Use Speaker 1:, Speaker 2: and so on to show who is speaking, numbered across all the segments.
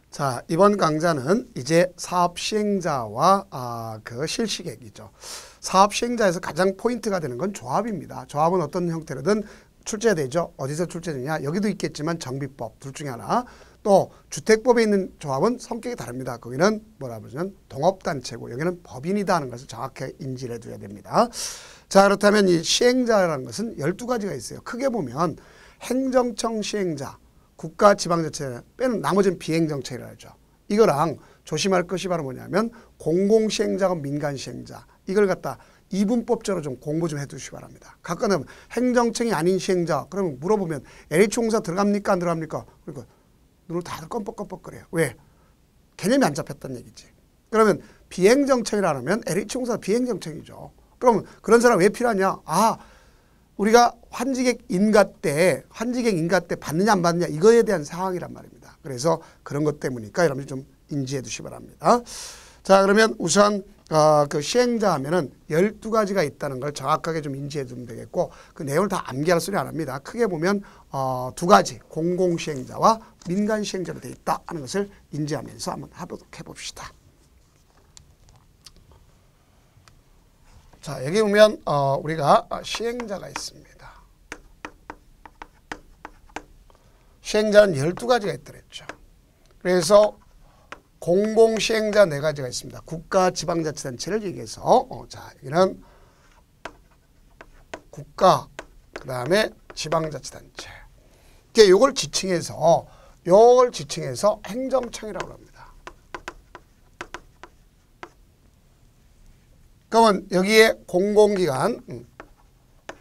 Speaker 1: 자, 이번 강좌는 이제 사업 시행자와 그 실시계획이죠. 사업 시행자에서 가장 포인트가 되는 건 조합입니다. 조합은 어떤 형태로든 출제되죠. 어디서 출제되냐? 여기도 있겠지만 정비법 둘 중에 하나. 또 주택법에 있는 조합은 성격이 다릅니다. 거기는 뭐라 그러면 동업단체고 여기는 법인이다 하는 것을 정확히 인지를 해둬야 됩니다. 자, 그렇다면 이 시행자라는 것은 12가지가 있어요. 크게 보면 행정청 시행자, 국가 지방자치 빼는 나머지는 비행정책이라 하죠. 이거랑 조심할 것이 바로 뭐냐면 공공시행자가 민간시행자. 이걸 갖다 이분법적으로 좀 공부 좀 해두시기 바랍니다. 가끔은 행정청이 아닌 시행자 그러면 물어보면 LH공사 들어갑니까 안 들어갑니까? 그러니까 눈을 다들 껌뻑껌뻑거려요. 왜? 개념이 안 잡혔다는 얘기지. 그러면 비행정청이라 하면 LH공사 비행정청이죠. 그러면 그런 사람 왜 필요하냐? 우리가 환지객 인가 때 받느냐 안 받느냐 이거에 대한 상황이란 말입니다. 그래서 그런 것 때문이니까 여러분이 좀 인지해 두시기 바랍니다. 자, 그러면 우선 그 시행자 하면은 12가지가 있다는 걸 정확하게 좀 인지해 두면 되겠고 그 내용을 다 암기할 소리 안 합니다. 크게 보면 2가지 공공시행자와 민간시행자로 되어 있다 하는 것을 인지하면서 한번 해보도록 해봅시다. 자, 여기 보면 우리가 시행자가 있습니다. 시행자는 12가지가 있더랬죠. 그래서 공공시행자 4가지가 있습니다. 국가 지방자치단체를 얘기해서 자, 여기는 국가 그 다음에 지방자치단체. 이걸 지칭해서 행정청이라고 합니다. 그러면 여기에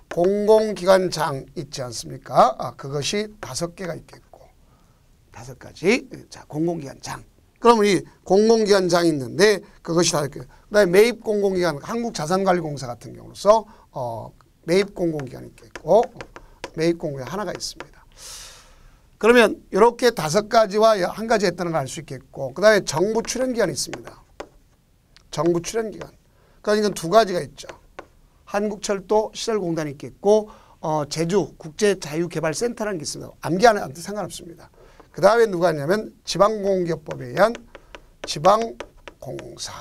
Speaker 1: 공공기관장 있지 않습니까? 그것이 5개가 있겠고 5가지. 자, 공공기관장. 그러면 이 공공기관장이 있는데 그것이 다 있고 그다음에 매입공공기관 한국자산관리공사 같은 경우로서 매입공공기관이 있겠고 매입공공기관 하나가 있습니다. 그러면 이렇게 5가지와 1가지 했다는 걸 알 수 있겠고 그다음에 정부 출연기관이 있습니다. 정부 출연기관. 그러니까 2가지가 있죠. 한국철도 시설공단이 있겠고 제주 국제자유개발센터라는 게 있습니다. 암기 안 해도 상관없습니다. 그 다음에 누가 있냐면 지방공기업법에 의한 지방공사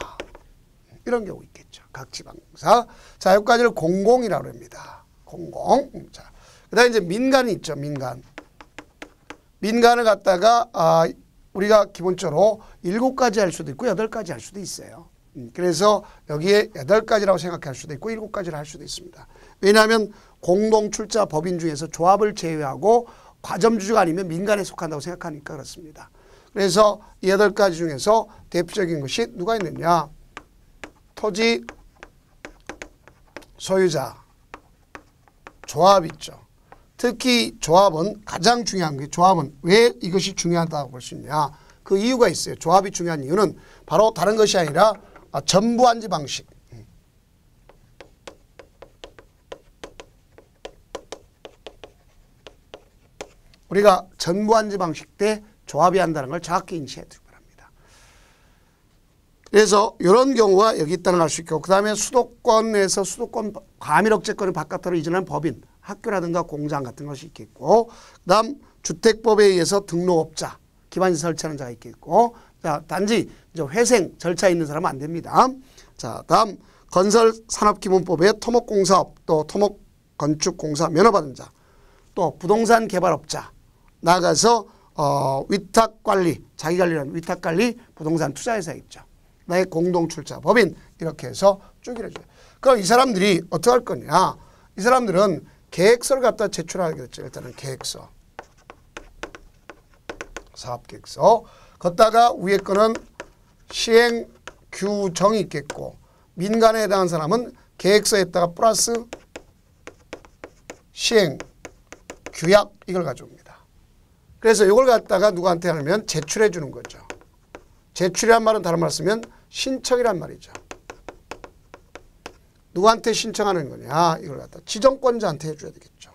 Speaker 1: 이런 경우 있겠죠. 각 지방공사. 자, 여기까지를 공공이라고 합니다. 공공. 자, 그 다음에 이제 민간이 있죠. 민간을 갖다가 우리가 기본적으로 7가지 할 수도 있고 8가지 할 수도 있어요. 그래서 여기에 8가지라고 생각할 수도 있고 7가지를 할 수도 있습니다. 왜냐하면 공동출자 법인 중에서 조합을 제외하고 과점주주가 아니면 민간에 속한다고 생각하니까 그렇습니다. 그래서 이 8가지 중에서 대표적인 것이 누가 있느냐. 토지 소유자, 조합 있죠. 특히 조합은 가장 중요한 게 조합은 왜 이것이 중요하다고 볼 수 있냐. 그 이유가 있어요. 조합이 중요한 이유는 바로 다른 것이 아니라 전부한지 방식. 우리가 전부한지 방식 때 조합이 한다는 걸 정확히 인지해 두기 바랍니다. 그래서 이런 경우가 여기 있다는 걸 알 수 있고 그 다음에 수도권에서 수도권 과밀억제권을 바깥으로 이전한 법인, 학교라든가 공장 같은 것이 있겠고 그 다음 주택법에 의해서 등록업자, 기반시 설치하는 자가 있겠고 자, 단지 이제 회생 절차 있는 사람은 안 됩니다. 자, 다음 건설산업기본법에 토목공사업 또 토목건축공사 면허받은 자 또 부동산 개발업자 나가서 위탁관리, 자기관리라는 위탁관리 부동산 투자회사 있죠. 나의 공동출자 법인 이렇게 해서 쭉 이뤄져요. 그럼 이 사람들이 어떻게 할 거냐. 이 사람들은 계획서를 갖다 제출하겠죠. 일단은 계획서. 사업계획서. 걷다가 위에 거는 시행규정이 있겠고 민간에 해당한 사람은 계획서에다가 플러스 시행규약 이걸 가져옵니다. 그래서 이걸 갖다가 누구한테 하면 제출해 주는 거죠. 제출이란 말은 다른 말 쓰면 신청이란 말이죠. 누구한테 신청하는 거냐. 이걸 갖다 지정권자한테 해줘야 되겠죠.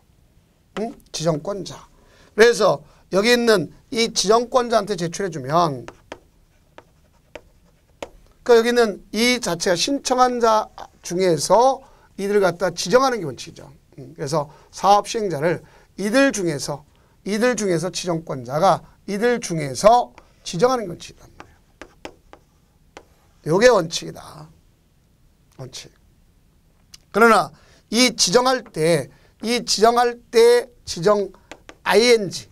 Speaker 1: 응? 지정권자. 그래서 여기 있는 이 지정권자한테 제출해주면 그러니까 여기 있는 이 자체가 신청한 자 중에서 이들을 갖다 지정하는 게 원칙이죠. 그래서 사업 시행자를 이들 중에서 지정권자가 이들 중에서 지정하는 원칙이란 말이에요. 요게 원칙이다. 원칙. 그러나 이 지정할 때 지정 ing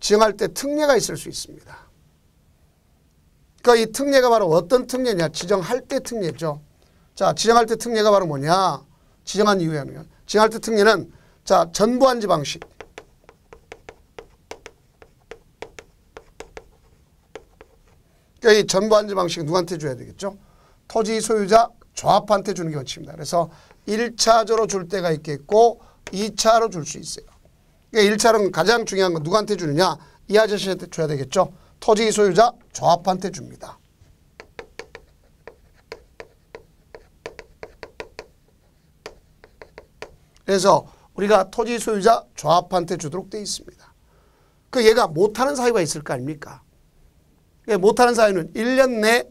Speaker 1: 지정할 때 특례가 있을 수 있습니다. 그러니까 이 특례가 바로 어떤 특례냐? 지정할 때 특례죠. 자, 지정할 때 특례가 바로 뭐냐? 지정한 이후에 하면. 지정할 때 특례는 자, 전부한지 방식. 그러니까 이 전부한지 방식 누구한테 줘야 되겠죠? 토지 소유자 조합한테 주는 게 원칙입니다. 그래서 1차적으로 줄 때가 있겠고 2차로 줄 수 있어요. 그러니까 1차는 가장 중요한 건 누구한테 주느냐? 이 아저씨한테 줘야 되겠죠. 토지 소유자 조합한테 줍니다. 그래서 우리가 토지 소유자 조합한테 주도록 되어 있습니다. 그 얘가 못하는 사유가 있을 거 아닙니까? 못하는 사유는 1년 내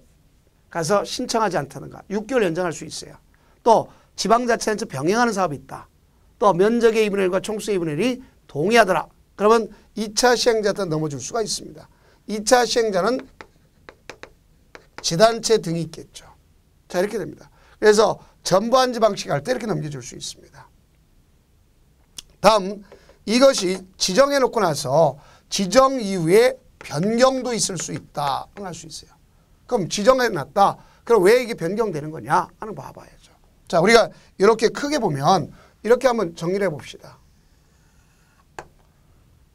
Speaker 1: 가서 신청하지 않다든가 6개월 연장할 수 있어요. 또 지방자치단체 병행하는 사업이 있다. 또 면적의 2분의 1과 총수의 2분의 1이 동의하더라. 그러면 2차 시행자한테 넘어줄 수가 있습니다. 2차 시행자는 지단체 등이 있겠죠. 자, 이렇게 됩니다. 그래서 전부한지 방식 할 때 이렇게 넘겨줄 수 있습니다. 다음, 이것이 지정해 놓고 나서 지정 이후에 변경도 있을 수 있다. 할 수 있어요. 그럼 지정해 놨다. 그럼 왜 이게 변경되는 거냐? 하는 거 봐봐야죠. 자, 우리가 이렇게 크게 보면 이렇게 한번 정리를 해봅시다.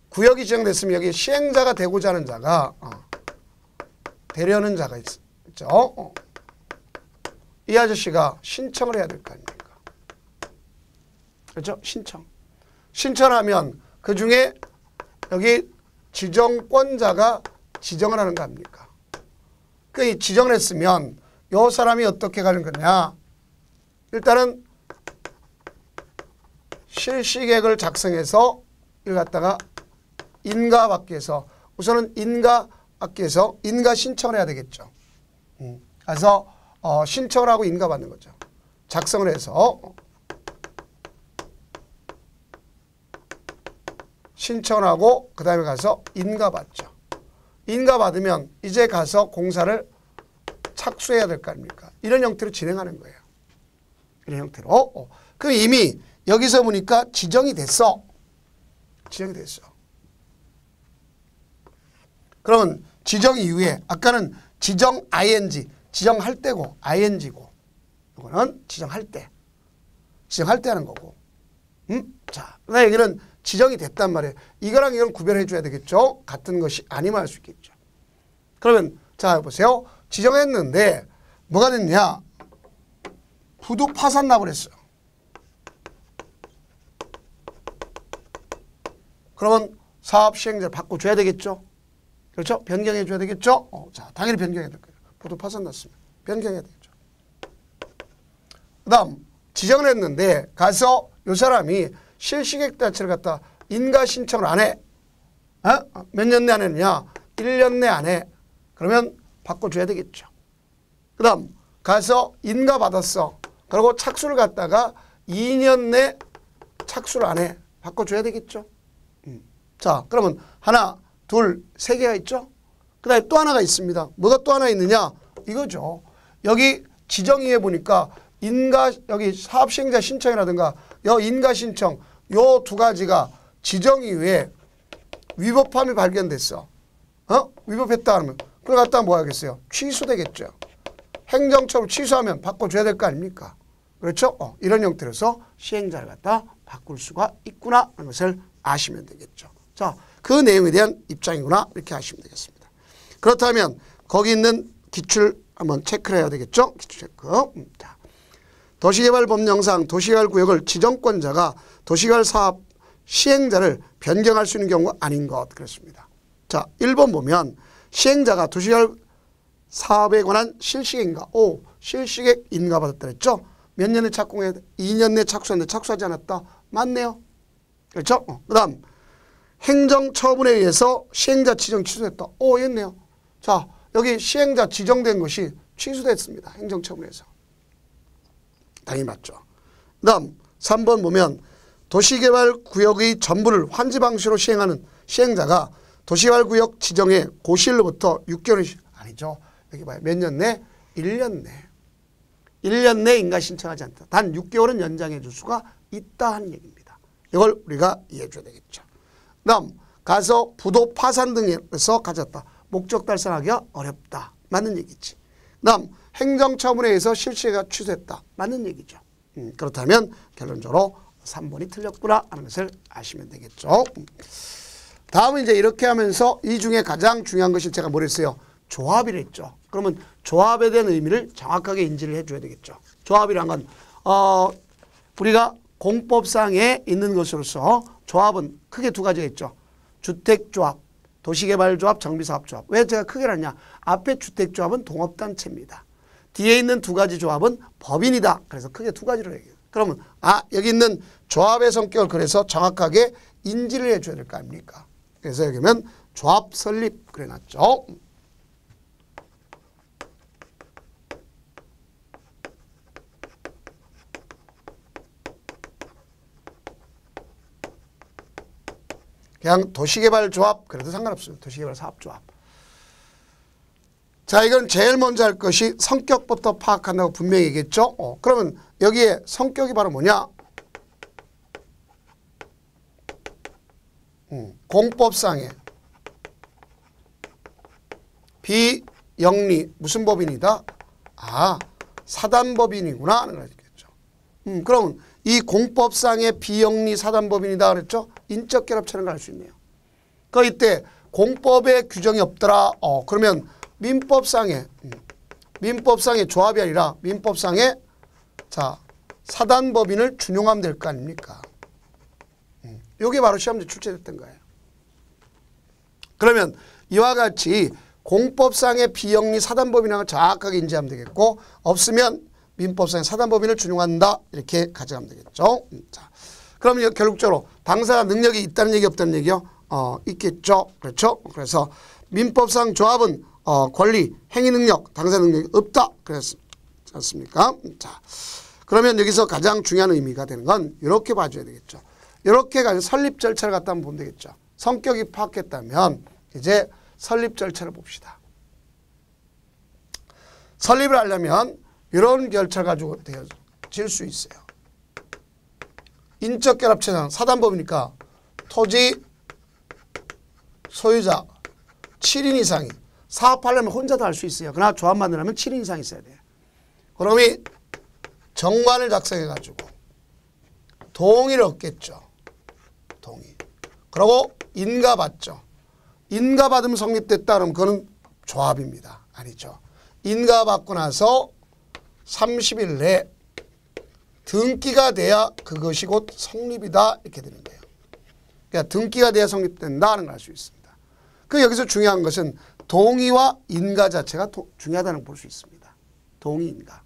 Speaker 1: 구역이 지정됐으면 여기 시행자가 되고자 하는 자가 되려는 자가 있죠. 이 아저씨가 신청을 해야 될 거 아닙니까? 그렇죠? 신청하면 그 중에 여기 지정권자가 지정을 하는 거 아닙니까? 그 지정을 했으면 이 사람이 어떻게 가는 거냐? 일단은 실시계획을 작성해서 이걸 갖다가 인가받기 위해서 우선은 인가받기 위해서 인가 신청을 해야 되겠죠. 그래서 신청을 하고 인가받는 거죠. 작성을 해서 신청을 하고 그 다음에 가서 인가받죠. 인가받으면 이제 가서 공사를 착수해야 될 거 아닙니까? 이런 형태로 진행하는 거예요. 이런 형태로. 그럼 이미 여기서 보니까 지정이 됐어. 지정이 됐어. 그러면 지정 이후에 아까는 지정 ing 지정할 때고 ing고 이거는 지정할 때 하는 거고. 자, 그다음에 여기는 지정이 됐단 말이에요. 이거랑 이건 구별해 줘야 되겠죠. 같은 것이 아니면 할 수 있겠죠. 그러면 자 보세요. 지정했는데 뭐가 됐냐? 부도 파산납을 했어요. 그러면 사업 시행자를 바꿔줘야 되겠죠. 그렇죠? 변경해 줘야 되겠죠. 자, 당연히 변경해야 될 거예요. 부도 파산 났으면 변경해야 되겠죠. 그 다음 지정을 했는데 가서 이 사람이 실시계획 자체를 갖다 인가 신청을 안 해. 몇 년 내 안 했느냐? 1년 내 안 해. 그러면 바꿔줘야 되겠죠. 그 다음 가서 인가 받았어. 그리고 착수를 갖다가 2년 내 착수를 안 해. 바꿔줘야 되겠죠. 자, 그러면 하나, 둘, 세 개가 있죠. 그 다음에 또 하나가 있습니다. 뭐가 또 하나 있느냐? 이거죠. 여기 지정 이후에 보니까 인가 여기 사업시행자 신청이라든가 인가 신청 요 두 가지가 지정 이후에 위법함이 발견됐어. 위법했다 하면 그걸 갖다 뭐 하겠어요? 취소되겠죠. 행정처분 취소하면 바꿔줘야 될 거 아닙니까? 그렇죠? 이런 형태로서 시행자를 갖다 바꿀 수가 있구나 하는 것을 아시면 되겠죠. 자, 그 내용에 대한 입장이구나 이렇게 아시면 되겠습니다. 그렇다면 거기 있는 기출 한번 체크를 해야 되겠죠? 기출 체크. 자, 도시개발법령상 도시개발구역을 지정권자가 도시개발 사업 시행자를 변경할 수 있는 경우가 아닌 것 그렇습니다. 자, 1번 보면 시행자가 도시개발 사업에 관한 실시계획인가? 실시계획 인가 받았다 그랬죠? 몇 년에 착공해야 돼? 2년 내 착수했는데 착수하지 않았다? 맞네요. 그렇죠? 그 다음 행정처분에 의해서 시행자 지정 취소됐다. 했네요. 자, 여기 시행자 지정된 것이 취소됐습니다. 행정처분에서. 당연히 맞죠. 그 다음 3번 보면 도시개발구역의 전부를 환지 방식으로 시행하는 시행자가 도시개발구역 지정에 고시일로부터 6개월 아니죠. 여기 봐요. 몇 년 내? 1년 내. 1년 내 인가 신청하지 않다. 단 6개월은 연장해 줄 수가 있다 하는 얘기입니다. 이걸 우리가 이해해 줘야 되겠죠. 다음 가서 부도 파산 등에서 가졌다. 목적 달성하기가 어렵다. 맞는 얘기지. 다음 행정처분회에서 실시가 취소했다. 맞는 얘기죠. 그렇다면 결론적으로 3번이 틀렸구나 하는 것을 아시면 되겠죠. 다음은 이제 이렇게 하면서 이 중에 가장 중요한 것이 제가 뭘 했어요? 조합이라 했죠. 그러면 조합에 대한 의미를 정확하게 인지를 해줘야 되겠죠. 조합이란 건 우리가 공법상에 있는 것으로서 조합은 크게 두 가지가 있죠. 주택조합, 도시개발조합, 정비사업조합. 왜 제가 크게 놨냐? 앞에 주택조합은 동업단체입니다. 뒤에 있는 두 가지 조합은 법인이다. 그래서 크게 두 가지로 얘기해요. 그러면 여기 있는 조합의 성격을 그래서 정확하게 인지를 해줘야 될 거 아닙니까? 그래서 여기면 조합 설립 그래놨죠. 그냥 도시개발조합 그래도 상관없어요. 도시개발사업조합. 자, 이건 제일 먼저 할 것이 성격부터 파악한다고 분명히 얘기했죠. 그러면 여기에 성격이 바로 뭐냐? 공법상의 비영리 무슨 법인이다? 사단법인이구나 하는 거겠죠. 그럼 이 공법상의 비영리 사단법인이다 그랬죠? 인적 결합처럼 알 수 있네요. 그 이때 공법에 규정이 없더라. 그러면 민법상의 조합이 아니라 민법상의 사단법인을 준용하면 될 거 아닙니까? 이게 바로 시험지 출제됐던 거예요. 그러면 이와 같이 공법상의 비영리 사단법인을 정확하게 인지하면 되겠고 없으면 민법상의 사단법인을 준용한다 이렇게 가져가면 되겠죠. 자, 그럼 결국적으로 당사자 능력이 있다는 얘기 없다는 얘기요? 있겠죠. 그렇죠. 그래서 민법상 조합은 권리, 행위 능력, 당사자 능력이 없다. 그랬지 않습니까? 자, 그러면 여기서 가장 중요한 의미가 되는 건 이렇게 봐줘야 되겠죠. 이렇게 가지고 설립 절차를 갖다 한번 보면 되겠죠. 성격이 파악했다면 이제 설립 절차를 봅시다. 설립을 하려면 이런 절차를 가지고 되어질 수 있어요. 인적 결합체장 사단법이니까 토지 소유자 7인 이상이 사업하려면 혼자도 할 수 있어요. 그러나 조합 만들려면 7인 이상 있어야 돼요. 그러면 정관을 작성해가지고 동의를 얻겠죠. 동의. 그리고 인가받죠. 인가받으면 성립됐다 그러면 그거는 조합입니다. 아니죠. 인가받고 나서 30일 내에 등기가 돼야 그것이 곧 성립이다 이렇게 되는 거예요. 그러니까 등기가 돼야 성립된다는 걸 알 수 있습니다. 그 여기서 중요한 것은 동의와 인가 자체가 중요하다는 걸 볼 수 있습니다. 동의, 인가.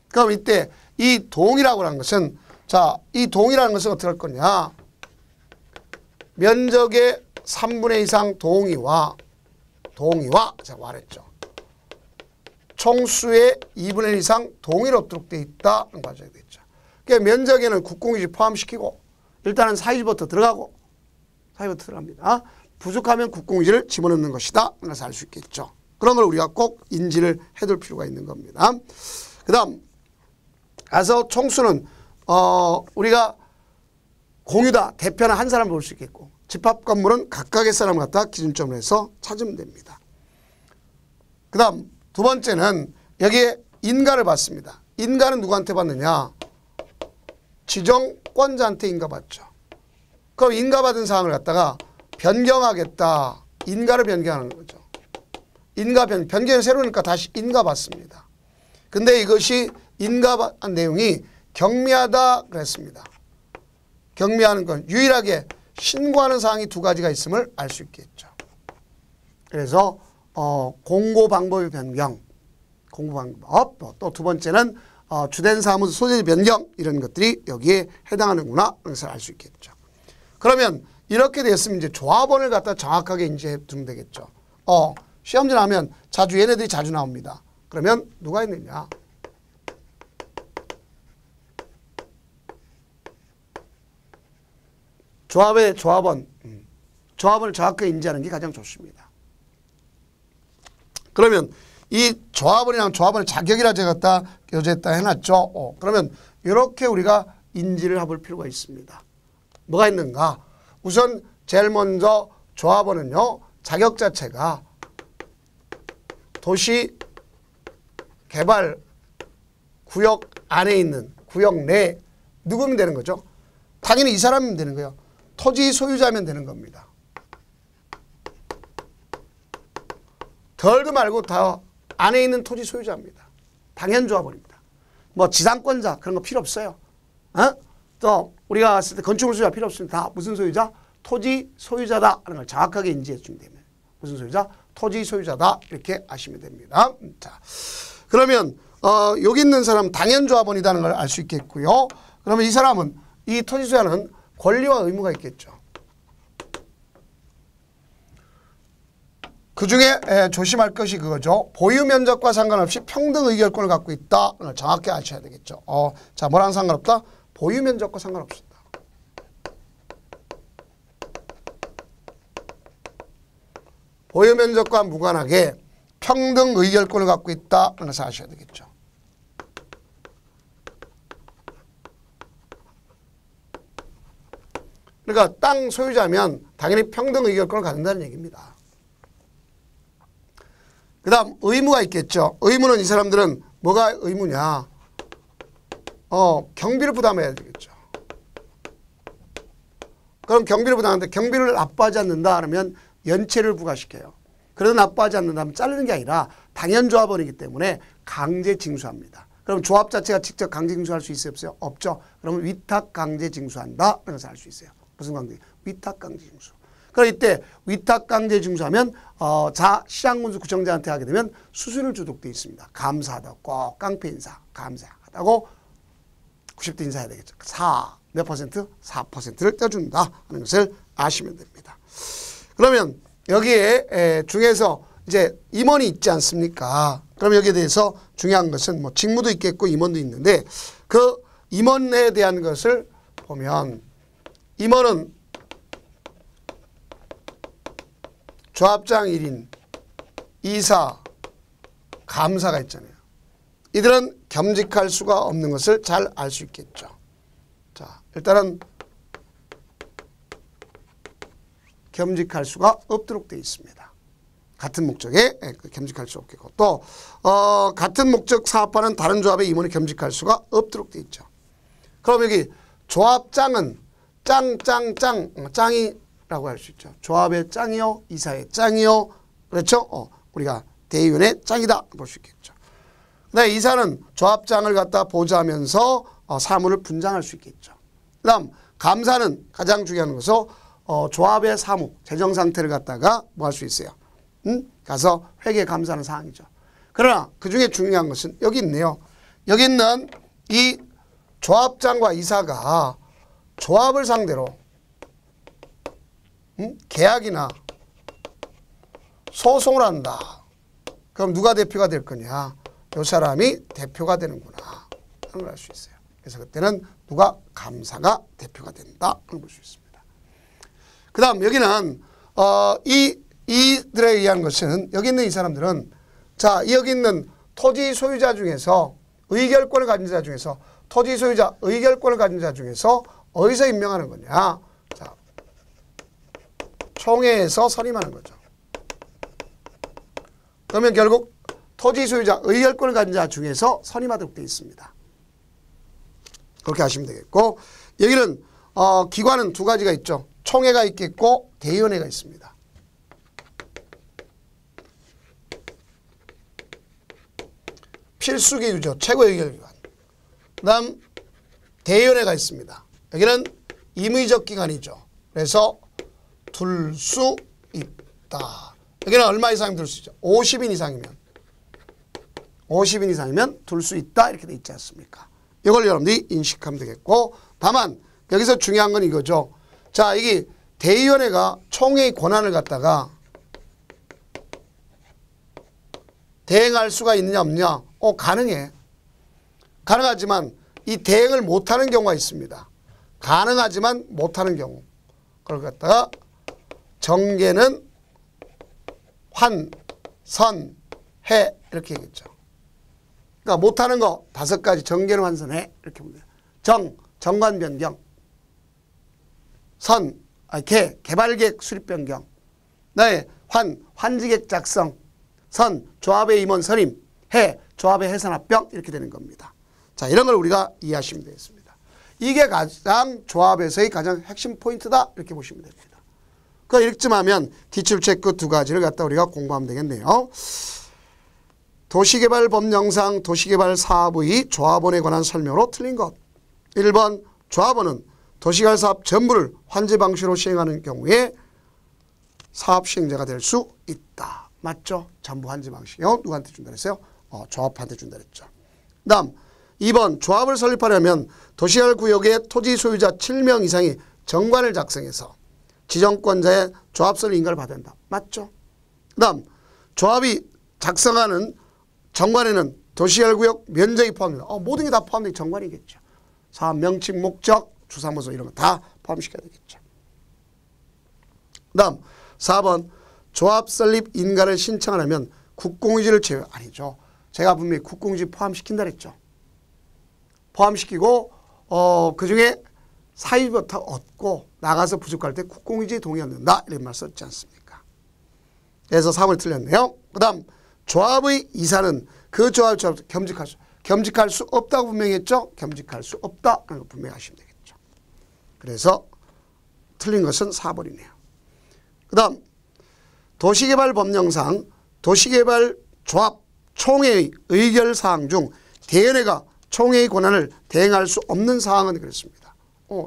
Speaker 1: 그럼 이때 이 동의라고 하는 것은 이 동의라는 것은 어떻게 할 거냐. 면적의 3분의 2 이상 동의와 제가 말했죠. 총수의 2분의 1 이상 동의를 얻도록 되어 있다는 걸 봐줘야 되겠죠. 그러니까 면적에는 국공유지 포함시키고 일단은 사유지부터 들어갑니다. 부족하면 국공유지를 집어넣는 것이다. 그래서 알 수 있겠죠. 그런 걸 우리가 꼭 인지를 해둘 필요가 있는 겁니다. 그 다음 가서 총수는 우리가 공유다. 대표는 한 사람을 볼 수 있겠고 집합 건물은 각각의 사람을 갖다 기준점으로 해서 찾으면 됩니다. 그 다음 두 번째는 여기에 인가를 받습니다. 인가는 누구한테 받느냐? 지정권자한테 인가받죠. 그럼 인가받은 사항을 갖다가 변경하겠다. 인가를 변경하는 거죠. 변경이 새로우니까 다시 인가받습니다. 근데 이것이 인가한 내용이 경미하다 그랬습니다. 경미하는 건 유일하게 신고하는 사항이 두 가지가 있음을 알 수 있겠죠. 그래서 공고 방법의 변경, 공고 방법, 또 두 번째는 주된 사무소 소재지 변경 이런 것들이 여기에 해당하는구나 그래서 알 수 있겠죠. 그러면 이렇게 됐으면 이제 조합원을 갖다 정확하게 인지해 두면 되겠죠. 시험지 나오면 얘네들이 자주 나옵니다. 그러면 누가 있느냐? 조합의 조합원 조합을 정확하게 인지하는 게 가장 좋습니다. 그러면 이 조합원이랑 조합원의 자격이라 제가 갖다 교재에다 해놨죠. 그러면 이렇게 우리가 인지를 해볼 필요가 있습니다. 뭐가 있는가? 우선 제일 먼저 조합원은요, 자격 자체가 도시 개발 구역 안에 있는 구역 내 누구면 되는 거죠? 당연히 이 사람이면 되는 거예요. 토지 소유자면 되는 겁니다. 덜도 말고 다 안에 있는 토지 소유자입니다. 당연 조합원입니다. 뭐 지상권자 그런 거 필요 없어요. 또 우리가 봤을 때 건축물 소유자 필요 없습니다. 다 무슨 소유자? 토지 소유자다 하는 걸 정확하게 인지해 주면 됩니다. 무슨 소유자? 토지 소유자다 이렇게 아시면 됩니다. 자, 그러면 여기 있는 사람 당연 조합원이라는 걸 알 수 있겠고요. 그러면 이 사람은 이 토지 소유자는 권리와 의무가 있겠죠. 그 중에 조심할 것이 그거죠. 보유 면적과 상관없이 평등 의결권을 갖고 있다. 정확히 아셔야 되겠죠. 자, 뭐랑 상관없다? 보유 면적과 상관없습니다. 보유 면적과 무관하게 평등 의결권을 갖고 있다. 그래서 아셔야 되겠죠. 그러니까 땅 소유자면 당연히 평등 의결권을 갖는다는 얘기입니다. 그 다음 의무가 있겠죠. 의무는 이 사람들은 뭐가 의무냐. 경비를 부담해야 되겠죠. 그럼 경비를 부담하는데 경비를 납부하지 않는다 하면 연체를 부과시켜요. 그래도 납부하지 않는다면 자르는 게 아니라 당연 조합원이기 때문에 강제 징수합니다. 그럼 조합 자체가 직접 강제 징수할 수 있어요? 없어요? 없죠. 그러면 위탁 강제 징수한다. 그래서 알 수 있어요. 무슨 강제? 위탁 강제 징수. 그럼 이때 위탁 강제 징수하면 시장군수 구청장한테 하게 되면 수수료를 주도록 되어 있습니다. 감사하다고 꼭 깡패 인사 감사하다고 90대 인사해야 되겠죠. 몇 퍼센트? 4%를 떼준다 하는 것을 아시면 됩니다. 그러면 여기에 중에서 이제 임원이 있지 않습니까? 그럼 여기에 대해서 중요한 것은 뭐 직무도 있겠고 임원도 있는데 그 임원에 대한 것을 보면 임원은 조합장 1인, 이사, 감사가 있잖아요. 이들은 겸직할 수가 없는 것을 잘 알 수 있겠죠. 자, 일단은 겸직할 수가 없도록 되어 있습니다. 같은 목적에 겸직할 수 없겠고 또 같은 목적 사업하는 다른 조합의 임원이 겸직할 수가 없도록 되어 있죠. 그럼 여기 조합장은 짱이라고 할 수 있죠. 조합의 짱이요, 이사의 짱이요, 그렇죠? 우리가 대의원의 짱이다 볼 수 있겠죠. 근데 이사는 조합장을 갖다 보좌하면서 사무를 분장할 수 있겠죠. 그다음 감사는 가장 중요한 것은 조합의 사무, 재정 상태를 갖다가 뭐 할 수 있어요? 가서 회계 감사하는 사항이죠. 그러나 그 중에 중요한 것은 여기 있네요. 여기 있는 이 조합장과 이사가 조합을 상대로 계약이나 소송을 한다. 그럼 누가 대표가 될 거냐? 이 사람이 대표가 되는구나 하는 걸 알 수 있어요. 그래서 그때는 누가 감사가 대표가 된다 하는 걸 볼 수 있습니다. 그 다음 여기는 이들에 의한 것은 여기 있는 이 사람들은 자 여기 있는 토지 소유자 중에서 의결권을 가진 자 중에서 토지 소유자 의결권을 가진 자 중에서 어디서 임명하는 거냐? 자, 총회에서 선임하는 거죠. 그러면 결국 토지 소유자 의결권을 가진 자 중에서 선임하도록 되어 있습니다. 그렇게 하시면 되겠고 여기는 기관은 두 가지가 있죠. 총회가 있겠고 대의원회가 있습니다. 필수기 유저 최고 의결기관. 그 다음 대의원회가 있습니다. 여기는 임의적 기관이죠. 그래서 둘 수 있다. 여기는 얼마 이상이면 둘 수 있죠. 50인 이상이면 둘 수 있다 이렇게 돼 있지 않습니까? 이걸 여러분들이 인식하면 되겠고 다만 여기서 중요한 건 이거죠. 자 이게 대의원회가 총회의 권한을 갖다가 대행할 수가 있느냐 없느냐? 가능해. 가능하지만 이 대행을 못하는 경우가 있습니다. 가능하지만 못하는 경우. 그걸 갖다가 정계는 환, 선, 해 이렇게 얘기했죠. 그러니까 못하는 거 5가지. 정계는 환선해 이렇게 보면 돼요. 정관 변경, 선, 개발계획 수립 변경, 환지계획 작성, 선, 조합의 임원 선임, 해, 조합의 해산 합병 이렇게 되는 겁니다. 자, 이런 걸 우리가 이해하시면 되겠습니다. 이게 가장 조합에서의 가장 핵심 포인트다 이렇게 보시면 됩니다. 그 이렇게쯤 하면 기출 체크 2가지를 갖다 우리가 공부하면 되겠네요. 도시개발 법령상 도시개발 사업의 조합원에 관한 설명으로 틀린 것. 1번 조합원은 도시개발 사업 전부를 환제 방식으로 시행하는 경우에 사업 시행자가 될 수 있다. 맞죠? 전부 환제 방식이요. 누구한테 준다 그랬어요? 조합한테 준다 그랬죠. 다음 2번 조합을 설립하려면 도시개발 구역의 토지 소유자 7명 이상이 정관을 작성해서 지정권자의 조합 설립 인가를 받아야 한다. 맞죠? 그 다음 조합이 작성하는 정관에는 도시개발구역 면적이 포함됩니다. 모든 게 다 포함된 정관이겠죠. 사업 명칭, 목적, 주사무소 이런 거 다 포함시켜야 되겠죠. 그 다음 4번 조합 설립 인가를 신청하려면 국공유지를 제외 아니죠. 제가 분명히 국공유지 포함시킨다 그랬죠. 포함시키고 그중에 사유부터 얻고 나가서 부족할 때 국공유지에 동의 얻는다 이런 말 썼지 않습니까? 그래서 3을 틀렸네요. 그 다음 조합의 이사는 그 조합을 겸직할 수 없다고 분명히 했죠. 겸직할 수 없다 하는 거 분명히 하시면 되겠죠. 그래서 틀린 것은 4번이네요. 그 다음 도시개발법령상 도시개발 조합 총회의 의결사항 중 대의원회가 총회의 권한을 대행할 수 없는 사항은 그렇습니다.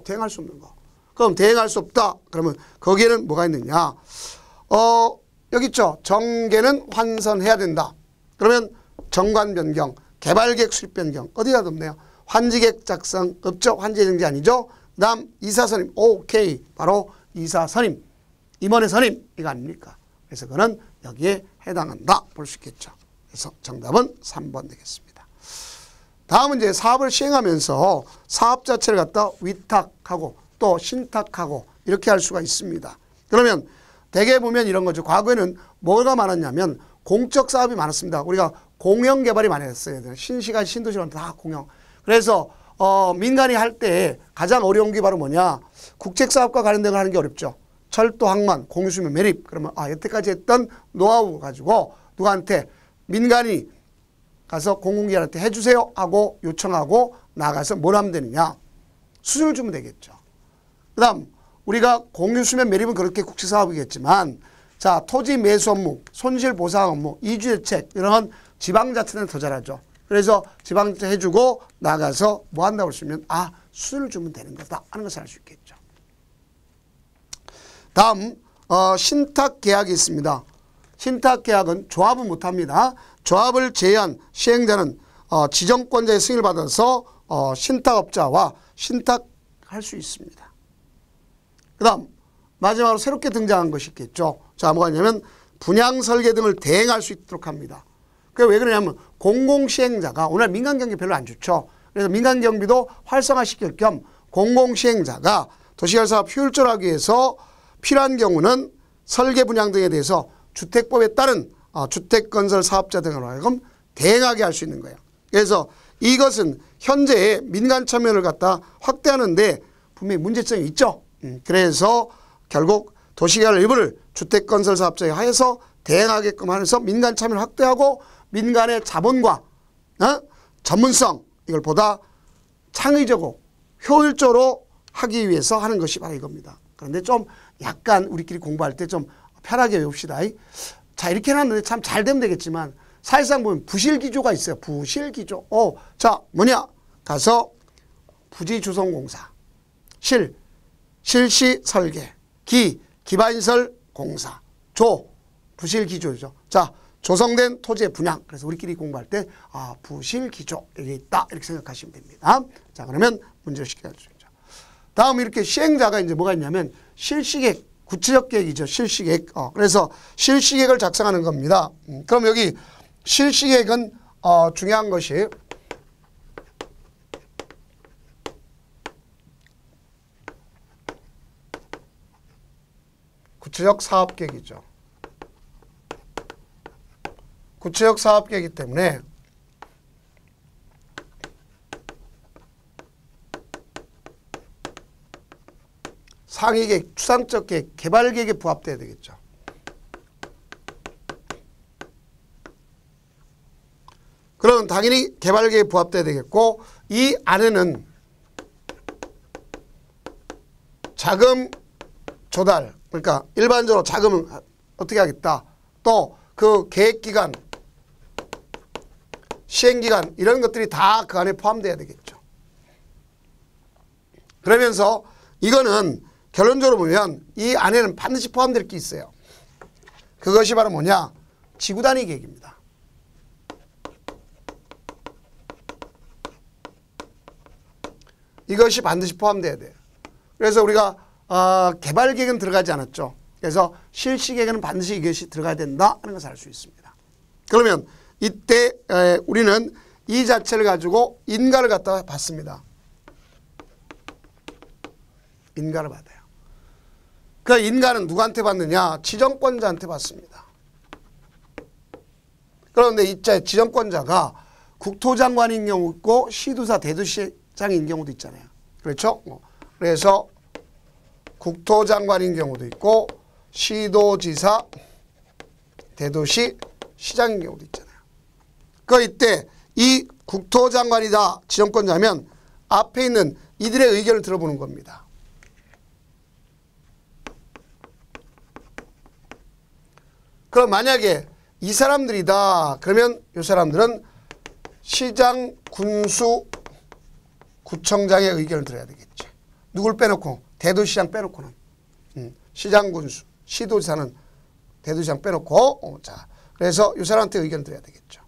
Speaker 1: 대행할 수 없는 거. 그럼 대행할 수 없다. 그러면 거기에는 뭐가 있느냐. 여기 있죠. 정계는 환선해야 된다. 그러면 정관 변경, 개발계획 수립 변경 어디가 없네요. 환지계획 작성 없죠. 환지정지 아니죠. 그 다음 이사 선임. 오케이. 바로 이사 선임. 임원의 선임. 이거 아닙니까? 그래서 그거는 여기에 해당한다. 볼 수 있겠죠. 그래서 정답은 3번 되겠습니다. 다음은 이제 사업을 시행하면서 사업 자체를 갖다 위탁하고 또 신탁하고 이렇게 할 수가 있습니다. 그러면 대개 보면 이런 거죠. 과거에는 뭐가 많았냐면 공적 사업이 많았습니다. 우리가 공영 개발이 많았어요. 신시가 신도시는 다 공영. 그래서 민간이 할 때 가장 어려운 게 바로 뭐냐. 국책 사업과 관련된 걸 하는 게 어렵죠. 철도, 항만, 공유수면 매립. 그러면 여태까지 했던 노하우 가지고 누구한테 민간이 가서 공공기관한테 해주세요 하고 요청하고 나가서 뭘 하면 되느냐. 수준을 주면 되겠죠. 그 다음 우리가 공유수면 매립은 그렇게 국책사업이겠지만 자 토지 매수 업무, 손실보상 업무, 이주대책 이런 지방자치는 더 잘하죠. 그래서 지방자치 해주고 나가서 뭐 한다고 했으면 수준을 주면 되는 거다 하는 것을 알 수 있겠죠. 다음 신탁계약이 있습니다. 신탁계약은 조합은 못합니다. 조합을 제외한 시행자는 지정권자의 승인을 받아서 신탁업자와 신탁할 수 있습니다. 그 다음 마지막으로 새롭게 등장한 것이 있겠죠. 자, 뭐가 있냐면 분양설계 등을 대행할 수 있도록 합니다. 그게 왜 그러냐면 공공시행자가 오늘 민간경비 별로 안 좋죠. 그래서 민간경비도 활성화시킬 겸 공공시행자가 도시개발사업 효율적으로 하기 위해서 필요한 경우는 설계 분양 등에 대해서 주택법에 따른 주택건설 사업자 등으로 하여금 대행하게 할 수 있는 거예요. 그래서 이것은 현재 민간 참여를 갖다 확대하는데 분명히 문제점이 있죠. 그래서 결국 도시개발 일부를 주택건설 사업자에 하여서 대행하게끔 하면서 민간 참여를 확대하고 민간의 자본과 전문성 이걸 보다 창의적으로 효율적으로 하기 위해서 하는 것이 바로 이겁니다. 그런데 좀 약간 우리끼리 공부할 때 좀 편하게 외웁시다. 자 이렇게 해놨는데 참 잘 되면 되겠지만 사실상 보면 부실기조가 있어요. 부실기조. 자 뭐냐 가서 부지조성공사 실시설계 기반시설 공사 부실기조죠. 자 조성된 토지의 분양. 그래서 우리끼리 공부할 때 부실기조 여기 있다 이렇게 생각하시면 됩니다. 자 그러면 문제를 쉽게 할 수 있죠. 다음 이렇게 시행자가 이제 뭐가 있냐면 실시계획 구체적 계획이죠. 실시계획. 그래서 실시계획을 작성하는 겁니다. 그럼 여기 실시계획은 중요한 것이 구체적 사업계획이죠. 구체적 사업계획이기 때문에 상위계획, 추상적 계획, 개발계획에 부합돼야 되겠죠. 그럼 당연히 개발계획에 부합돼야 되겠고, 이 안에는 자금 조달, 그러니까 일반적으로 자금을 어떻게 하겠다, 또 그 계획기간, 시행기간 이런 것들이 다 그 안에 포함돼야 되겠죠. 그러면서 이거는 결론적으로 보면 이 안에는 반드시 포함될 게 있어요. 그것이 바로 뭐냐? 지구단위 계획입니다. 이것이 반드시 포함돼야 돼요. 그래서 우리가 개발계획은 들어가지 않았죠. 그래서 실시계획에는 반드시 이것이 들어가야 된다 하는 것을 알 수 있습니다. 그러면 이때 우리는 이 자체를 가지고 인가를 갖다가 받습니다. 인가를 받아요. 그 인가는 누구한테 받느냐? 지정권자한테 받습니다. 그런데 이 지정권자가 국토장관인 경우 있고 시도사 대도시장인 경우도 있잖아요. 그렇죠? 그래서 국토장관인 경우도 있고 시도지사 대도시시장인 경우도 있잖아요. 그 이때 이 국토장관이다 지정권자면 앞에 있는 이들의 의견을 들어보는 겁니다. 그럼 만약에 이 사람들이다 그러면 이 사람들은 시장, 군수, 구청장의 의견을 들어야 되겠죠. 누굴 빼놓고? 대도시장 빼놓고는. 시장, 군수, 시도지사는 대도시장 빼놓고 자 그래서 이 사람한테 의견을 드려야 되겠죠.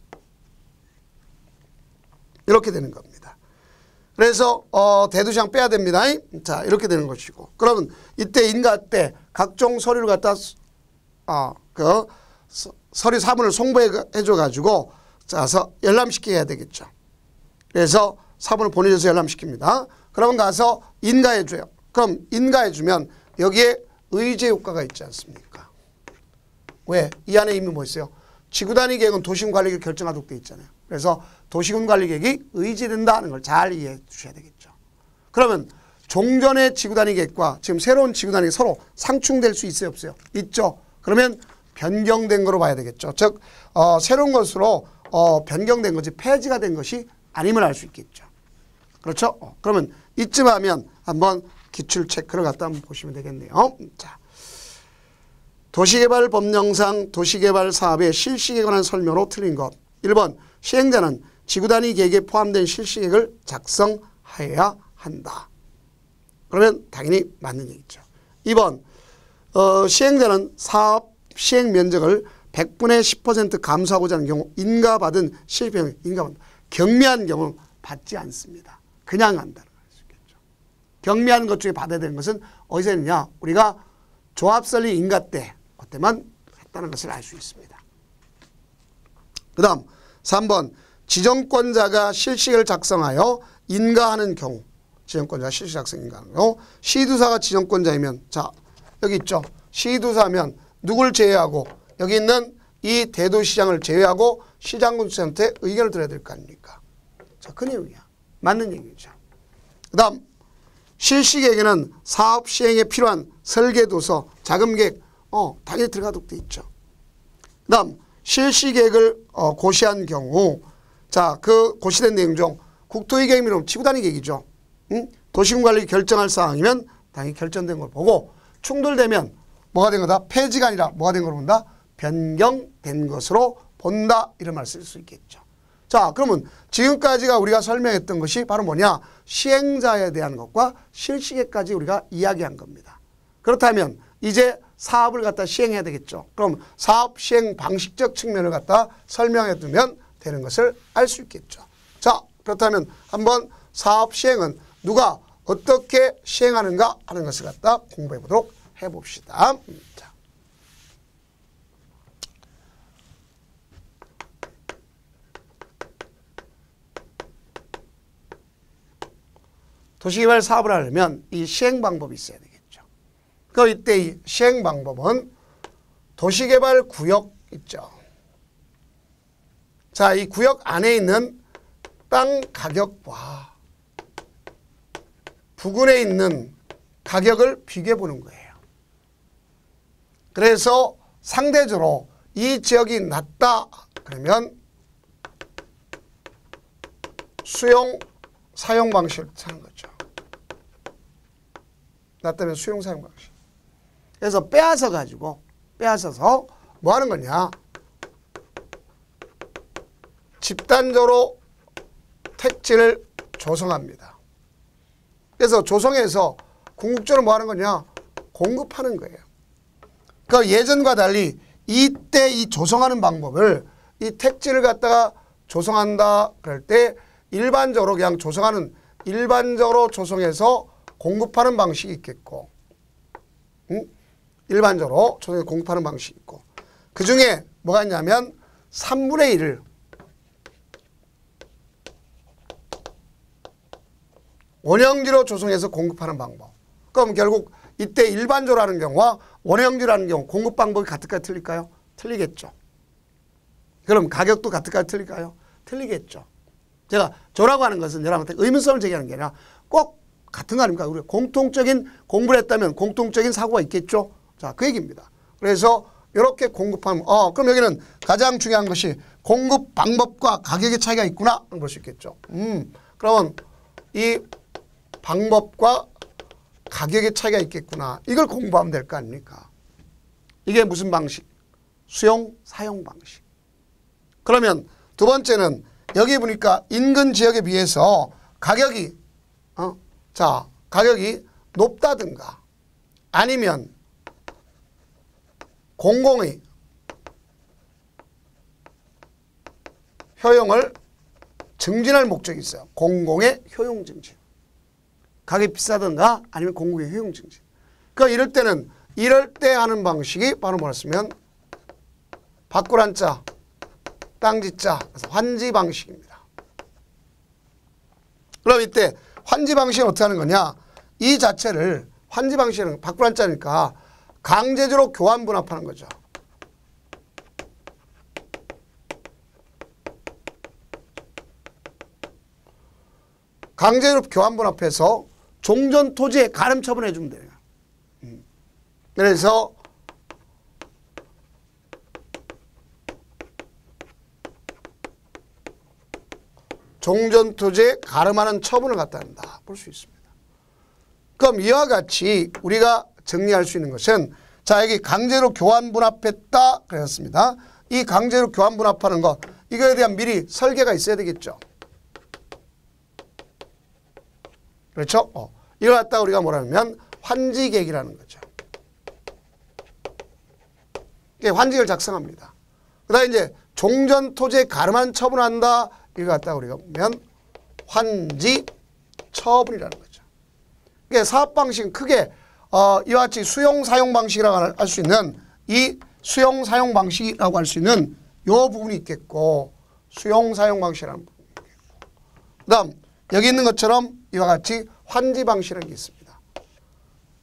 Speaker 1: 이렇게 되는 겁니다. 그래서 대도시장 빼야 됩니다. 자 이렇게 되는 것이고, 그러면 이때 인가 때 각종 서류를 갖다 그 서류 사문을 송부해 줘가지고 자서 열람시키게 해야 되겠죠. 그래서 사문을 보내줘서 열람시킵니다. 그러면 가서 인가해 줘요. 그럼 인가해 주면 여기에 의제 효과가 있지 않습니까? 왜? 이 안에 이미 뭐 있어요? 지구단위 계획은 도시군관리계획 결정하도록 되어 있잖아요. 그래서 도시군관리계획이 의제된다는 걸 잘 이해해 주셔야 되겠죠. 그러면 종전의 지구단위 계획과 지금 새로운 지구단위 계획 서로 상충될 수 있어요? 없어요? 있죠. 그러면 변경된 거로 봐야 되겠죠. 즉 새로운 것으로 변경된 것이 폐지가 된 것이 아님을 알 수 있겠죠. 그렇죠? 그러면 이쯤 하면 한번 기출 체크를 갖다 한번 보시면 되겠네요. 자, 도시개발법령상 도시개발 사업의 실시계획에 관한 설명으로 틀린 것. 1번 시행자는 지구단위 계획에 포함된 실시계획을 작성하여야 한다. 그러면 당연히 맞는 얘기죠. 2번 시행자는 사업 시행 면적을 100분의 10% 감소하고자 하는 경우 인가받은 실시계획 인가받는 경미한 경우 받지 않습니다. 그냥 한다는 걸 수 있겠죠. 경미한 것 중에 받아야 되는 것은 어디서 했느냐? 우리가 조합설립 인가 때 그때만 했다는 것을 알 수 있습니다. 그 다음 3번 지정권자가 실시계획을 작성하여 인가하는 경우, 지정권자가 실시 작성 인가하는 경우, 시도사가 지정권자이면, 자 여기 있죠. 시도사면 누굴 제외하고 여기 있는 이 대도시장을 제외하고 시장군수한테 의견을 들어야 될 거 아닙니까? 자, 그 내용이야. 맞는 얘기죠. 그 다음 실시계획에는 사업 시행에 필요한 설계도서, 자금계획 당연히 들어가도록 돼 있죠. 그 다음 실시계획을 고시한 경우, 자, 그 고시된 내용 중 국토의 계획이면 지구단위 계획이죠. 도시군관리 결정할 사항이면 당연히 결정된 걸 보고, 충돌되면 뭐가 된 거다? 폐지가 아니라 뭐가 된 걸 본다? 변경된 것으로 본다. 이런 말을 쓸 수 있겠죠. 자, 그러면 지금까지가 우리가 설명했던 것이 바로 뭐냐? 시행자에 대한 것과 실시계획까지 우리가 이야기한 겁니다. 그렇다면 이제 사업을 갖다 시행해야 되겠죠. 그럼 사업 시행 방식적 측면을 갖다 설명해 두면 되는 것을 알 수 있겠죠. 자, 그렇다면 한번 사업 시행은 누가 어떻게 시행하는가 하는 것을 갖다 공부해 보도록 해봅시다. 자. 도시개발 사업을 하려면 이 시행 방법이 있어야 되겠죠. 그 이때 이 시행 방법은 도시개발 구역 있죠. 자, 이 구역 안에 있는 땅 가격과 부근에 있는 가격을 비교해 보는 거예요. 그래서 상대적으로 이 지역이 낮다 그러면 수용 사용 방식을 찾는 거죠. 낮다면 수용 사용 방식. 그래서 빼앗아서 뭐 하는 거냐? 집단적으로 택지를 조성합니다. 그래서 조성해서 궁극적으로 뭐 하는 거냐? 공급하는 거예요. 그러니까 예전과 달리 이때 이 조성하는 방법을 이 택지를 갖다가 조성한다 그럴 때 일반적으로 그냥 일반적으로 조성해서 공급하는 방식이 있겠고, 일반적으로 조성해서 공급하는 방식이 있고, 그 중에 뭐가 있냐면 3분의 1을 원형지로 조성해서 공급하는 방법. 그럼 결국 이때 일반적으로 하는 경우와 원형지로 하는 경우 공급 방법이 같을까요? 틀릴까요? 틀리겠죠. 그럼 가격도 같을까요? 틀릴까요? 틀리겠죠. 제가 조라고 하는 것은 여러분한테 의문점을 제기하는 게 아니라 꼭 같은 거 아닙니까? 우리가 공통적인 공부를 했다면 공통적인 사고가 있겠죠. 자, 그 얘기입니다. 그래서 이렇게 공급하면 그럼 여기는 가장 중요한 것이 공급 방법과 가격의 차이가 있구나 볼 수 있겠죠. 그러면 이 방법과 가격의 차이가 있겠구나. 이걸 공부하면 될 거 아닙니까? 이게 무슨 방식? 수용, 사용 방식. 그러면 두 번째는 여기 보니까 인근 지역에 비해서 가격이 가격이 높다든가 아니면 공공의 효용을 증진할 목적이 있어요. 공공의 효용 증진. 가격이 비싸든가 아니면 공공의 효용 증진. 그러니까 이럴 때 하는 방식이 바로 뭐였으면 바꾸란자, 땅지자, 그래서 환지 방식입니다. 그럼 이때 환지 방식은 어떻게 하는 거냐? 이 자체를 환지 방식은 바꾸란자니까 강제적으로 교환 분합하는 거죠. 강제로 교환 분합해서 종전 토지에 가름 처분해 주면 돼요. 그래서 종전 토지에 가름하는 처분을 갖다 한다. 볼 수 있습니다. 그럼 이와 같이 우리가 정리할 수 있는 것은 자, 여기 강제로 교환 분합했다 그랬습니다. 이 강제로 교환 분합하는 것 이거에 대한 미리 설계가 있어야 되겠죠. 그렇죠? 이걸 갖다가 우리가 뭐라면 환지계획이라는 거죠. 이게 환지계획을 작성합니다. 그 다음에 이제 종전 토지에 가름한 처분한다. 이걸 갖다가 우리가 보면 환지 처분이라는 거죠. 이게 사업 방식은 크게 이와 같이 수용 사용 방식이라고 할 수 있는 이 수용 사용 방식이라고 할 수 있는 요 부분이 있겠고 수용 사용 방식이라는 부분이 있겠고 그다음 여기 있는 것처럼 이와 같이 환지 방식이라는 게 있습니다.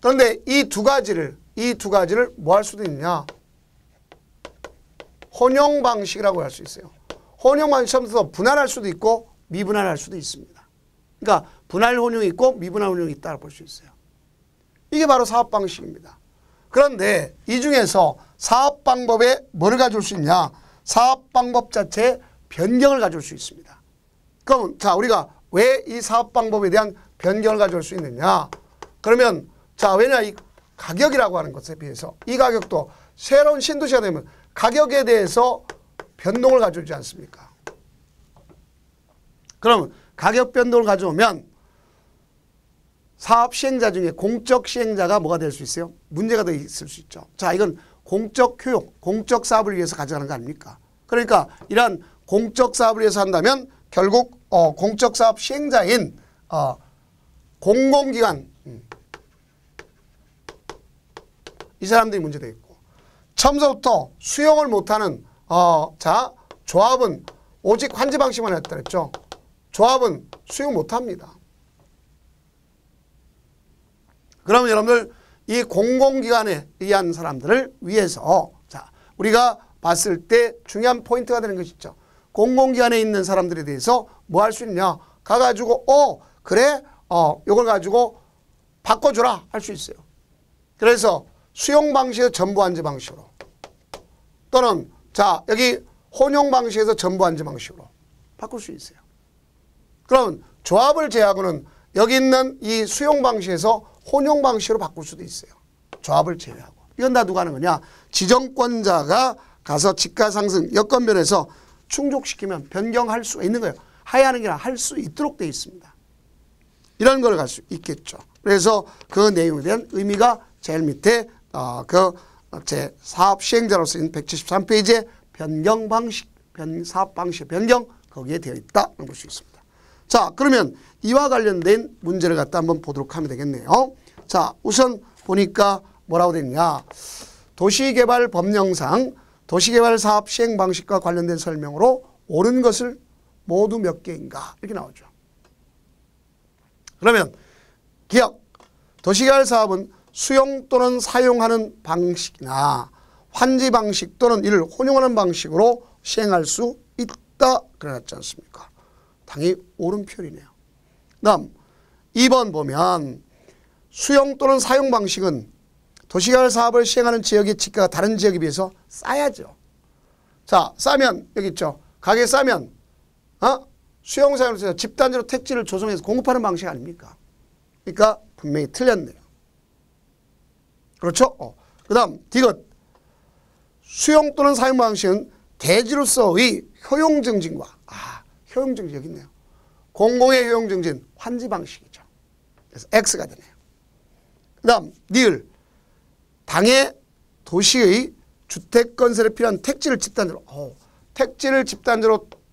Speaker 1: 그런데 이 두 가지를 뭐 할 수도 있냐? 혼용 방식이라고 할 수 있어요. 혼용 방식에서 분할할 수도 있고 미분할할 수도 있습니다. 그러니까 분할 혼용이 있고 미분할 혼용이 있다고 볼 수 있어요. 이게 바로 사업 방식입니다. 그런데 이 중에서 사업 방법에 뭐를 가져올 수 있냐? 사업 방법 자체에 변경을 가져올 수 있습니다. 그럼 자, 우리가 왜 이 사업 방법에 대한 변경을 가져올 수 있느냐? 그러면 자, 왜냐 이 가격이라고 하는 것에 비해서 이 가격도 새로운 신도시가 되면 가격에 대해서 변동을 가져오지 않습니까? 그럼 가격 변동을 가져오면 사업 시행자 중에 공적 시행자가 뭐가 될 수 있어요? 문제가 더 있을 수 있죠. 자, 이건 공적 효용, 공적 사업을 위해서 가져가는 거 아닙니까? 그러니까 이러한 공적 사업을 위해서 한다면 결국 공적 사업 시행자인 공공기관 이 사람들이 문제되겠고 처음서부터 수용을 못하는 자, 조합은 오직 환지 방식만 했다 그랬죠. 조합은 수용 못합니다. 그러면 여러분들 이 공공기관에 의한 사람들을 위해서 자, 우리가 봤을 때 중요한 포인트가 되는 것이 있죠. 공공기관에 있는 사람들에 대해서 뭐 할 수 있냐. 가가지고 그래 이걸 가지고 바꿔주라 할 수 있어요. 그래서 수용 방식에서 전부 안지 방식으로 또는 자 여기 혼용 방식에서 전부 안지 방식으로 바꿀 수 있어요. 그럼 조합을 제외하고는 여기 있는 이 수용 방식에서 혼용 방식으로 바꿀 수도 있어요. 조합을 제외하고. 이건 다 누가 하는 거냐. 지정권자가 가서 지가상승 여건변에서 충족시키면 변경할 수가 있는 거예요. 해야 하는 게 아니라 할 수 있도록 되어 있습니다. 이런 걸 갈 수 있겠죠. 그래서 그 내용에 대한 의미가 제일 밑에 제 사업 시행자로서 있는 173페이지에 변경 방식, 사업 방식 변경 거기에 되어 있다는 볼 수 있습니다. 자, 그러면 이와 관련된 문제를 갖다 한번 보도록 하면 되겠네요. 자, 우선 보니까 뭐라고 됐냐. 도시개발 법령상 도시개발 사업 시행 방식과 관련된 설명으로 옳은 것을 모두 몇 개인가 이렇게 나오죠. 그러면 기억, 도시개발 사업은 수용 또는 사용하는 방식이나 환지 방식 또는 이를 혼용하는 방식으로 시행할 수 있다 그래놨지 않습니까? 당연히 옳은 표현이네요. 다음 2번 보면 수용 또는 사용 방식은 도시개발 사업을 시행하는 지역의 지가가 다른 지역에 비해서 싸야죠. 자, 싸면 여기 있죠. 가게 싸면 수용 사용에서 집단지로 택지를 조성해서 공급하는 방식 아닙니까? 그러니까 분명히 틀렸네요. 그렇죠? 그 다음 디귿 수용 또는 사용 방식은 대지로서의 효용 증진과 효용 증진 여기 있네요. 공공의 효용 증진 환지 방식이죠. 그래서 X가 되네요. 그 다음 니을 당의 도시의 주택 건설에 필요한 택지를 집단지로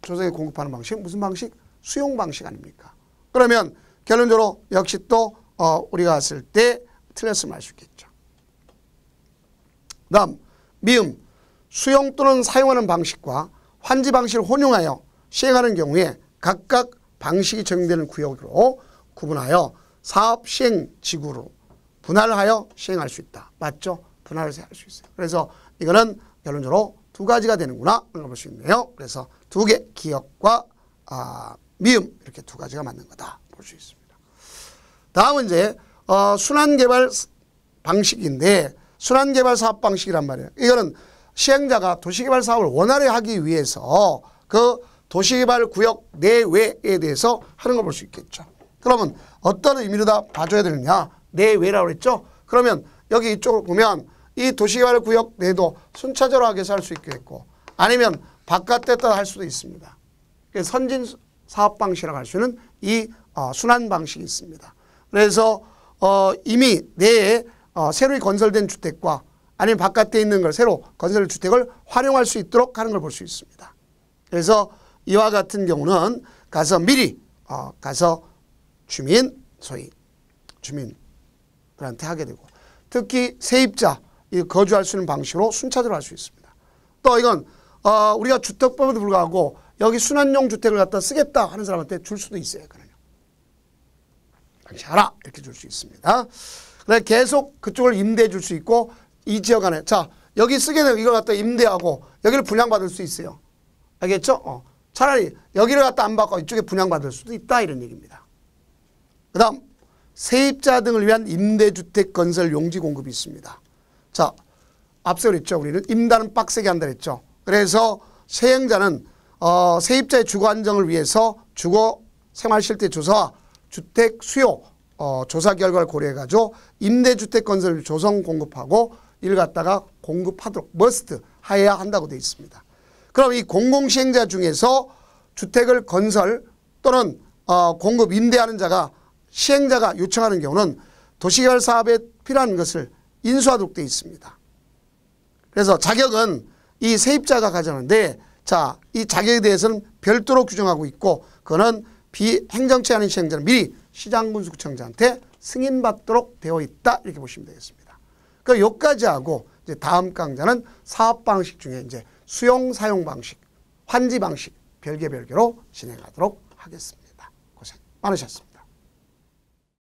Speaker 1: 조성해 공급하는 방식 무슨 방식? 수용 방식 아닙니까? 그러면 결론적으로 역시 또 우리가 봤을 때 틀렸음을 알 수 있겠죠. 그 다음 미음 수용 또는 사용하는 방식과 환지 방식을 혼용하여 시행하는 경우에 각각 방식이 적용되는 구역으로 구분하여 사업 시행 지구로 분할하여 시행할 수 있다. 맞죠? 분할해서 할 수 있어요. 그래서 이거는 결론적으로 두 가지가 되는구나 볼 수 있네요. 그래서 두 개 기억과 미음 이렇게 두 가지가 맞는 거다 볼 수 있습니다. 다음은 이제 순환개발 방식인데 순환개발 사업 방식이란 말이에요. 이거는 시행자가 도시개발 사업을 원활히 하기 위해서 그 도시개발 구역 내외에 대해서 하는 걸 볼 수 있겠죠. 그러면 어떤 의미로 다 봐줘야 되느냐. 내외라고 그랬죠. 그러면 여기 이쪽을 보면 이 도시개발 구역 내도 순차적으로 하게 해서 할 수 있겠고 아니면 바깥에다 할 수도 있습니다. 선진 사업 방식이라고 할 수 있는 이 순환 방식이 있습니다. 그래서 이미 내에 새로 건설된 주택과 아니면 바깥에 있는 걸 새로 건설 주택을 활용할 수 있도록 하는 걸 볼 수 있습니다. 그래서 이와 같은 경우는 가서 미리 가서 소위 주민들한테 하게 되고 특히 세입자 거주할 수 있는 방식으로 순차적으로 할 수 있습니다. 또 이건 우리가 주택법에도 불구하고 여기 순환용 주택을 갖다 쓰겠다 하는 사람한테 줄 수도 있어요. 당신 하라 이렇게 줄 수 있습니다. 그래서 계속 그쪽을 임대해 줄 수 있고 이 지역 안에 자 여기 쓰게 되면 이걸 갖다 임대하고 여기를 분양받을 수 있어요. 알겠죠? 차라리 여기를 갖다 안 받고 이쪽에 분양받을 수도 있다 이런 얘기입니다. 그 다음 세입자 등을 위한 임대주택 건설 용지 공급이 있습니다. 자 앞서 그랬죠. 우리는 임단은 빡세게 한다 그랬죠. 그래서 시행자는 세입자의 주거 안정을 위해서 주거 생활 실태 조사와 주택 수요 조사 결과를 고려해가지고 임대주택 건설 조성 공급하고 이를 갖다가 공급하도록 머스트 하여야 한다고 되어 있습니다. 그럼 이 공공시행자 중에서 주택을 건설 또는 공급 임대하는 자가 시행자가 요청하는 경우는 도시개발 사업에 필요한 것을 인수하도록 되어 있습니다. 그래서 자격은 이 세입자가 가져가는데 자, 이 자격에 대해서는 별도로 규정하고 있고 그거는 비행정체 아닌 시행자는 미리 시장군수구청장한테 승인받도록 되어 있다 이렇게 보시면 되겠습니다. 그 여기까지 하고 이제 다음 강좌는 사업 방식 중에 이제 수용 사용 방식, 환지 방식 별개로 진행하도록 하겠습니다. 고생 많으셨습니다.